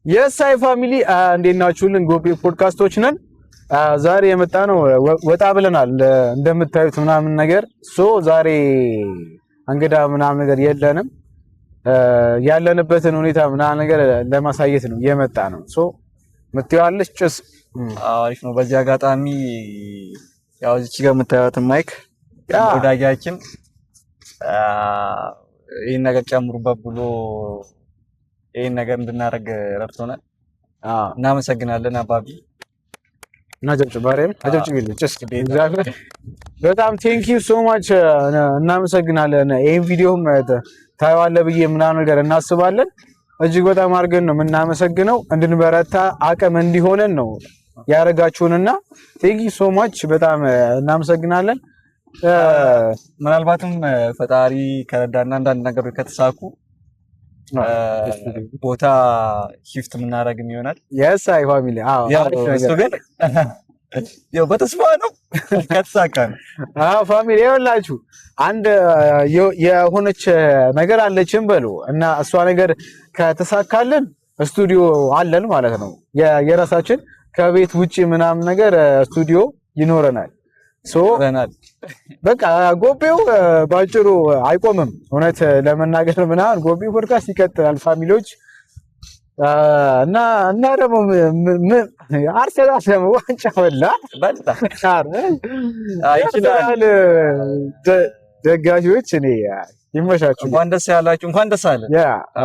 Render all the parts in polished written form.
የሳይ ፋሚሊ እንዴት ናችሁልን? ጎቤ ፖድካስቶች ነን። ዛሬ የመጣ ነው ወጣ ብለናል እንደምታዩት ምናምን ነገር ዛሬ እንግዳ ምናምን ነገር የለንም። ያለንበትን ሁኔታ ምናምን ነገር ለማሳየት ነው የመጣ ነው። ምትያለሽ ጭስ አሪፍ ነው። በዚህ አጋጣሚ ያው እዚህ ጋር የምታዩት ማይክ ወዳጃችን ይሄን ነገር ጨምሩበት ብሎ ይሄን ነገር እንድናደርግ ረድቶናል። እናመሰግናለን አባቢ እና ጀብጭባሬም አጀብጭብልኝ ጭስ እግዚአብሔር በጣም ቴንክ ዩ ሶ ማች እናመሰግናለን። ይሄን ቪዲዮም ታየዋለህ ብዬ ምናምን ነገር እናስባለን። እጅግ በጣም አድርገን ነው የምናመሰግነው። እንድንበረታ አቅም እንዲሆነን ነው ያደረጋችሁንና ቴንክ ዩ ሶ ማች በጣም እናመሰግናለን። ምናልባትም ፈጣሪ ከረዳና አንዳንድ ነገሮች ከተሳኩ ቦታ ሺፍት የምናደርግም ይሆናል። የስ አይ ፋሚሊ ያው በተስፋ ነው ከተሳካ ነው። ፋሚሊ ይኸውላችሁ አንድ የሆነች ነገር አለችን በሉ እና እሷ ነገር ከተሳካልን ስቱዲዮ አለን ማለት ነው። የራሳችን ከቤት ውጪ ምናምን ነገር ስቱዲዮ ይኖረናል። በቃ ጎቤው ባጭሩ አይቆምም። እውነት ለመናገር ምናምን ጎቤው ፖድካስት ይቀጥላል ፋሚሊዎች እና ደግሞ አርሰናል ደግሞ ዋንጫ በላ ይችላል። ደጋፊዎች እኔ ይመሻችሁ፣ እንኳን ደስ ያላችሁ፣ እንኳን ደስ አለ።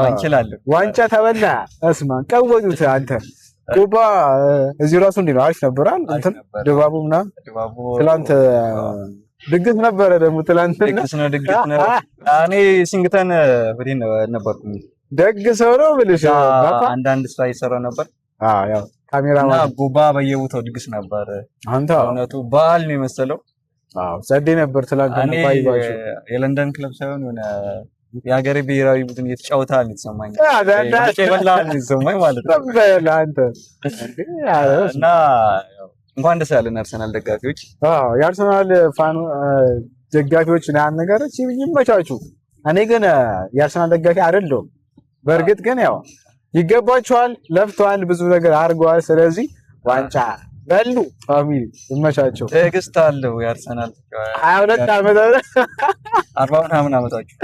እንችላለን። ዋንጫ ተበላ እስማ ቀወጡት አንተ ጎባ እዚህ ራሱ እንዴ ነው አሪፍ ነበራል። እንትን ድባቡ ምናምን ትላንት ድግስ ነበረ። ደግሞ ትላንት ድግስ ነው። እኔ ሲንግተን ወዲን ነበርኩኝ። ደግ ሰው ነው ብልሽ አንዳንድ ስራ እየሰራ ነበር። ያው ካሜራማን እና ጎባ በየቦታው ድግስ ነበር። አንተ እውነቱ በዓል ነው የመሰለው። ጸዴ ነበር ትላንት ነው ባይባሽ የለንደን ክለብ ሳይሆን የሆነ የሀገሬ ብሔራዊ ቡድን እየተጫወተ ነው የተሰማኝ። የተሰማኝ ማለት ነው። አንተ እና እንኳን ደስ ያለን አርሰናል ደጋፊዎች። የአርሰናል ፋን ደጋፊዎች እና ነገሮች ይመቻችሁ። እኔ ግን የአርሰናል ደጋፊ አይደለሁም። በእርግጥ ግን ያው ይገባቸዋል፣ ለፍተዋል፣ ብዙ ነገር አድርገዋል። ስለዚህ ዋንጫ በሉ ፋሚሊ ይመቻቸው። ትዕግስት አለው የአርሰናል 22 ዓመት 40 ምናምን ዓመታችሁ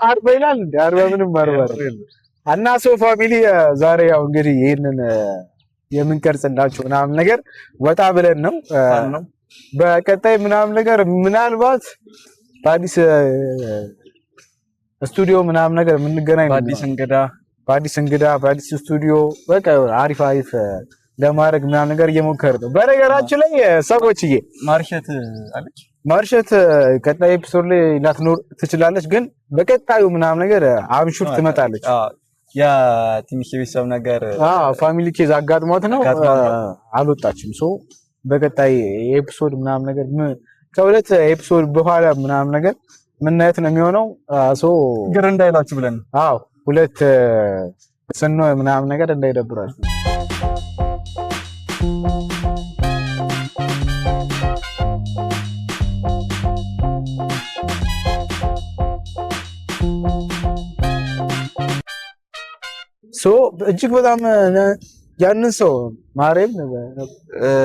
አርባ ይላል እንደ 40 ምንም ማርባር እና ፋሚሊ ዛሬ ያው እንግዲህ ይሄንን የምንቀርጽላችሁ ምናምን ነገር ወጣ ብለን ነው። በቀጣይ ምናምን ነገር ምናልባት በአዲስ ስቱዲዮ ምናምን ነገር የምንገናኝ በአዲስ እንግዳ በአዲስ ስቱዲዮ በቃ አሪፍ ለማድረግ ምናምን ነገር እየሞከርን ነው። በነገራችን ላይ ሰዎችዬ ማርሸት ቀጣይ ኤፒሶድ ላይ ላትኖር ትችላለች፣ ግን በቀጣዩ ምናምን ነገር አምሹር ትመጣለች። ያ ትንሽ የቤተሰብ ነገር ፋሚሊ ኬዝ አጋጥሟት ነው አልወጣችም። በቀጣይ ኤፒሶድ ምናምን ነገር ከሁለት ኤፒሶድ በኋላ ምናምን ነገር ምናየት ነው የሚሆነው። ግር እንዳይላችሁ ብለን ሁለት ስኖ ምናምን ነገር እንዳይደብራችሁ። እጅግ በጣም ያንን ሰው ማሬም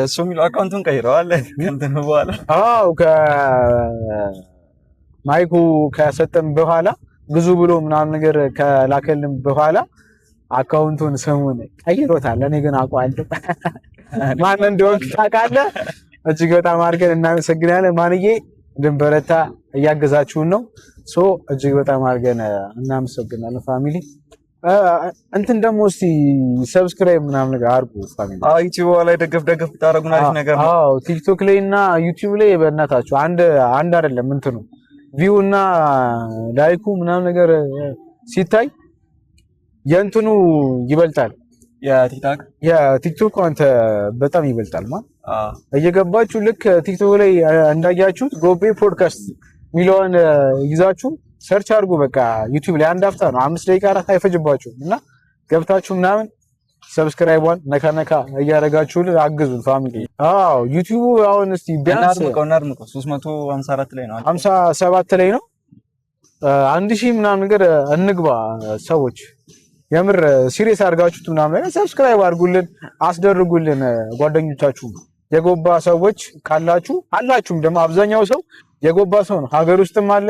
እሱ የሚለው አካውንቱን ቀይረዋል ከእንትን በኋላ ማይኩ ከሰጠን በኋላ ብዙ ብሎ ምናምን ነገር ከላከልን በኋላ አካውንቱን ስሙን ቀይሮታል። እኔ ግን አውቀዋለሁ ማን እንደሆነ ታውቃለህ። እጅግ በጣም አድርገን እናመሰግናለን። ማንዬ እንድንበረታ እያገዛችሁን ነው። እጅግ በጣም አድርገን እናመሰግናለን ፋሚሊ። እንትን ደግሞ እስቲ ሰብስክራይብ ምናምን ነገር አድርጉ ፋሚሊ። ዩቲዩብ ላይ ደገፍ ታረጉና አሪፍ ነገር ነው። ቲክቶክ ላይ እና ዩቲዩብ ላይ በእናታችሁ አንድ አይደለም እንትኑ ቪው እና ላይኩ ምናምን ነገር ሲታይ የእንትኑ ይበልጣል። የቲክቶክ አንተ በጣም ይበልጣል ማለት እየገባችሁ ልክ ቲክቶክ ላይ እንዳያችሁት ጎቤ ፖድካስት ሚሊዮን ይዛችሁ ሰርች አድርጉ። በቃ ዩቲዩብ ላይ አንድ አፍታ ነው 5 ደቂቃ አራት አይፈጅባችሁም እና ገብታችሁ ምናምን ሰብስክራይቧን ነካ እያደረጋችሁልን አግዙን ፋሚሊ። ዩቲዩብ አሁን እስቲ ቢያንስ 354 ላይ ነው 57 ላይ ነው 1000 ምናምን ነገር እንግባ ሰዎች የምር ሲሪየስ አድርጋችሁት ምናምን ሰብስክራይብ አድርጉልን፣ አስደርጉልን። ጓደኞቻችሁ የጎባ ሰዎች ካላችሁ አላችሁም ደግሞ አብዛኛው ሰው የጎባ ሰው ነው። ሀገር ውስጥም አለ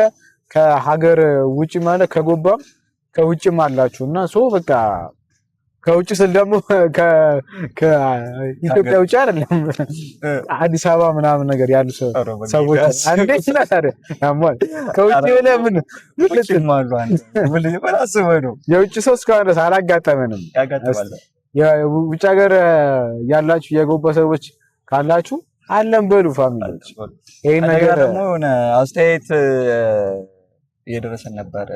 ከሀገር ውጭም አለ ከጎባም ከውጭም አላችሁ እና በቃ ከውጭ ስል ደግሞ ከኢትዮጵያ ውጭ አይደለም አዲስ አበባ ምናምን ነገር ያሉ ሰዎች አንዴት ታዲያ ያሟል ከውጭ ብለህ ምን ልትማሉ ምን ነው የውጭ ሰው እስካሁን ድረስ አላጋጠመንም። የውጭ ሀገር ያላችሁ የጎባ ሰዎች ካላችሁ አለን በሉ ፋሚሊዎች። ይሄን ነገር ደግሞ አስተያየት እየደረሰን ነበር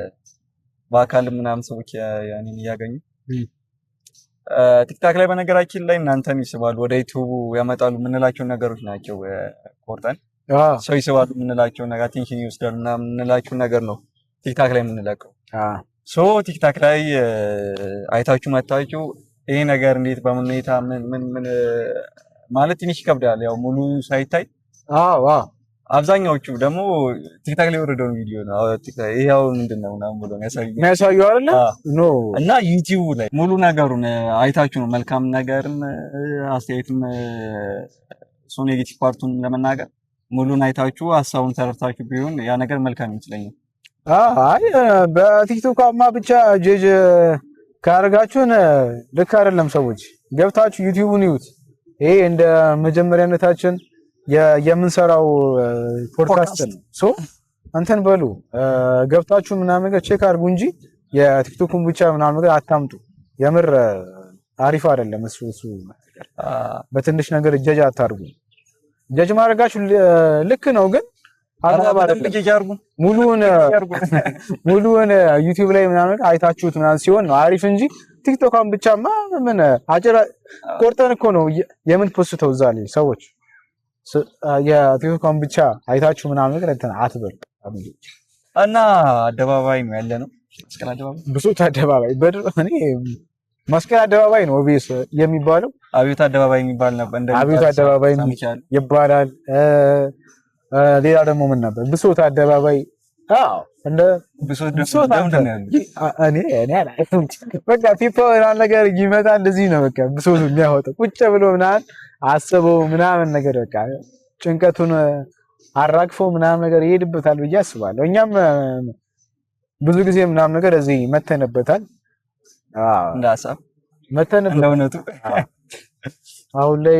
በአካል ምናምን ሰዎች ያንን እያገኙ ቲክታክ ላይ በነገራችን ላይ እናንተን ይስባሉ ወደ ዩቲዩብ ያመጣሉ የምንላቸው ነገሮች ናቸው። ቆርጠን ሰው ይስባሉ የምንላቸው ነገር አቴንሽን ይወስዳሉ ምናምን የምንላቸው ነገር ነው ቲክታክ ላይ የምንለቀው። ቲክታክ ላይ አይታችሁ መጣችሁ ይሄ ነገር እንዴት በምን ሁኔታ ምን ማለት ትንሽ ይከብዳል። ያው ሙሉ ሳይታይ አብዛኛዎቹ ደግሞ ቲክታክ ላይ ወረደው ቪዲዮ ነው። ቲክታክ ይሄው ምንድነው ምናምን ብሎ የሚያሳዩ አይደለ ኖ እና ዩቲዩብ ላይ ሙሉ ነገሩን አይታችሁ ነው መልካም ነገርም አስተያየትም ሶ ኔጌቲቭ ፓርቱን ለመናገር ሙሉን አይታችሁ ሀሳቡን ተረድታችሁ ቢሆን ያ ነገር መልካም ይመስለኛል። አይ በቲክቶክማ ብቻ ጄጅ ካርጋችሁን ልክ አይደለም። ሰዎች ገብታችሁ ዩቲዩብን ይዩት። ይሄ እንደ መጀመሪያነታችን የምንሰራው ፖድካስት ነው። እንትን በሉ ገብታችሁ ምናምን ነገር ቼክ አድርጉ እንጂ የቲክቶክን ብቻ ምናምን ነገር አታምጡ። የምር አሪፍ አይደለም እሱ በትንሽ ነገር ጀጅ አታርጉ። ጀጅ ማድረጋችሁ ልክ ነው ግን ሙሉውን ዩቲዩብ ላይ ምናምን አይታችሁት ምናምን ሲሆን ነው አሪፍ እንጂ ቲክቶክን ብቻማ ምን አጭራ ቆርጠን እኮ ነው የምን ፖስተው እዛ ላይ ሰዎች የቲክቶክን ብቻ አይታችሁ ምናምን ነገር እንትን አትበሉ እና አደባባይ ነው ያለ ነው መስቀል አደባባይ ብሶት አደባባይ በድሮ እኔ መስቀል አደባባይ ነው ኦቢስ የሚባለው አብዮት አደባባይ የሚባል ነበር እንደ አብዮት አደባባይ ይባላል። ሌላ ደግሞ ምን ነበር ብሶት አደባባይ እንደ ብሶት እኔ አላውቅም። በቃ ፒፖል ነገር ይመጣል እንደዚህ ነው በቃ ብሶቱ የሚያወጣው ቁጭ ብሎ ምናምን አስበው ምናምን ነገር በቃ ጭንቀቱን አራግፎ ምናምን ነገር ይሄድበታል ብዬ አስባለሁ። እኛም ብዙ ጊዜ ምናምን ነገር እዚህ መተንበታል። እንዳሳብ መተንበት ለእውነቱ አሁን ላይ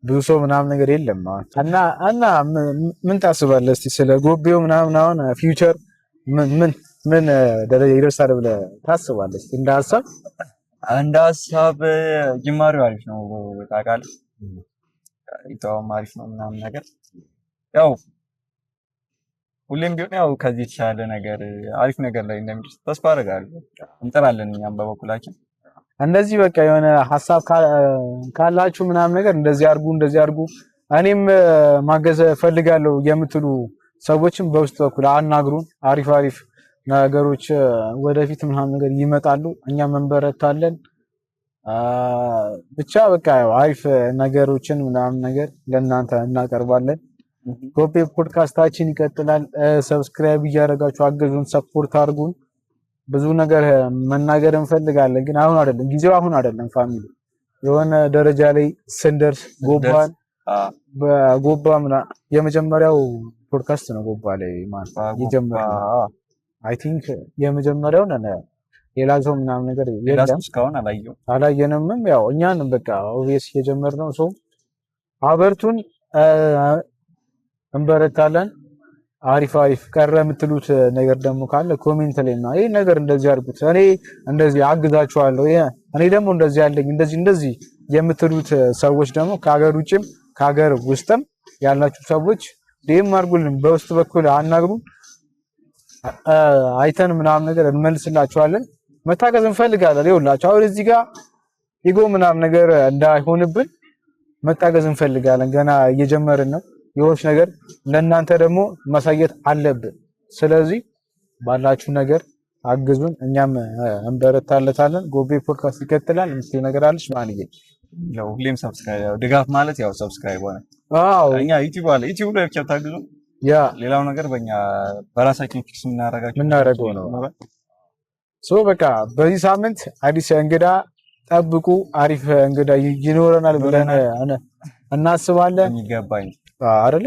ብዙ ሰው ምናምን ነገር የለም እና ምን ታስባለህ እስቲ ስለ ጎቤው ምናምን አሁን ፊውቸር ምን ደረጃ ይደርሳል ብለህ ታስባለህ እስቲ እንደ ሀሳብ ጅማሬው አሪፍ ነው ታውቃለህ ይተውም አሪፍ ነው ምናምን ነገር ያው ሁሌም ቢሆን ያው ከዚህ የተሻለ ነገር አሪፍ ነገር ላይ እንደሚደርስ ተስፋ አደርጋለሁ እንጠራለን እኛም በበኩላችን እንደዚህ በቃ የሆነ ሀሳብ ካላችሁ ምናምን ነገር እንደዚህ አድርጉ እኔም ማገዝ ፈልጋለሁ የምትሉ ሰዎችም በውስጥ በኩል አናግሩን። አሪፍ ነገሮች ወደፊት ምናምን ነገር ይመጣሉ እኛም እንበረታለን። ብቻ በቃ አሪፍ ነገሮችን ምናምን ነገር ለእናንተ እናቀርባለን። ጎቤ ፖድካስታችን ይቀጥላል። ሰብስክራይብ እያደረጋችሁ አገዙን፣ ሰፖርት አድርጉን። ብዙ ነገር መናገር እንፈልጋለን ግን አሁን አይደለም ጊዜው አሁን አይደለም። ፋሚሊ የሆነ ደረጃ ላይ ስንደርስ በጎባ የመጀመሪያው ፖድካስት ነው ጎባ ላይ ማለት የጀመረው አይ ቲንክ የመጀመሪያው ነው። ሌላ ሰው ምናምን ነገር የለም እስካሁን አላየንም። ያው እኛን በቃ ኦቪየስ የጀመርነው ሰው አበርቱን፣ እንበረታለን። አሪፍ ቀረ የምትሉት ነገር ደግሞ ካለ ኮሜንት ላይ እና ይሄ ነገር እንደዚህ አድርጉት፣ እኔ እንደዚህ አግዛችኋለሁ፣ እኔ ደግሞ እንደዚህ ያለኝ እንደዚህ የምትሉት ሰዎች ደግሞ ከሀገር ውጭም ከሀገር ውስጥም ያላችሁ ሰዎች ዲኤም አድርጉልን፣ በውስጥ በኩል አናግሩን፣ አይተን ምናምን ነገር እንመልስላችኋለን። መታገዝ እንፈልጋለን። ይኸውላችሁ አሁን እዚህ ጋር ኢጎ ምናምን ነገር እንዳይሆንብን መታገዝ እንፈልጋለን። ገና እየጀመርን ነው። የሆነች ነገር ለእናንተ ደግሞ ማሳየት አለብን። ስለዚህ ባላችሁ ነገር አግዙን፣ እኛም እንበረታለታለን። ጎቤ ፖድካስት ይቀጥላል። ምንድነው ነገር አለሽ ማንዬ? ያው ሁሌም ሰብስክራይብ ድጋፍ ማለት ያው ሰብስክራይብ ሆነ። እኛ ዩቲዩብ ላይ ብቻ ታግዙ። ሌላው ነገር በእኛ በራሳችን ፊክስ የምናደርገው ነው። ሶ በቃ በዚህ ሳምንት አዲስ እንግዳ ጠብቁ። አሪፍ እንግዳ ይኖረናል ብለን እናስባለን። ይገባኝ አይደለ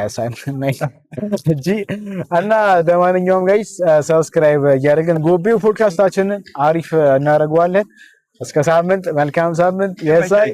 ሳይመን እጂ እና ለማንኛውም ጋይስ ሰብስክራይብ እያደረግን ጎቤው ፖድካስታችንን አሪፍ እናደርገዋለን። እስከ ሳምንት መልካም ሳምንት። የሳይ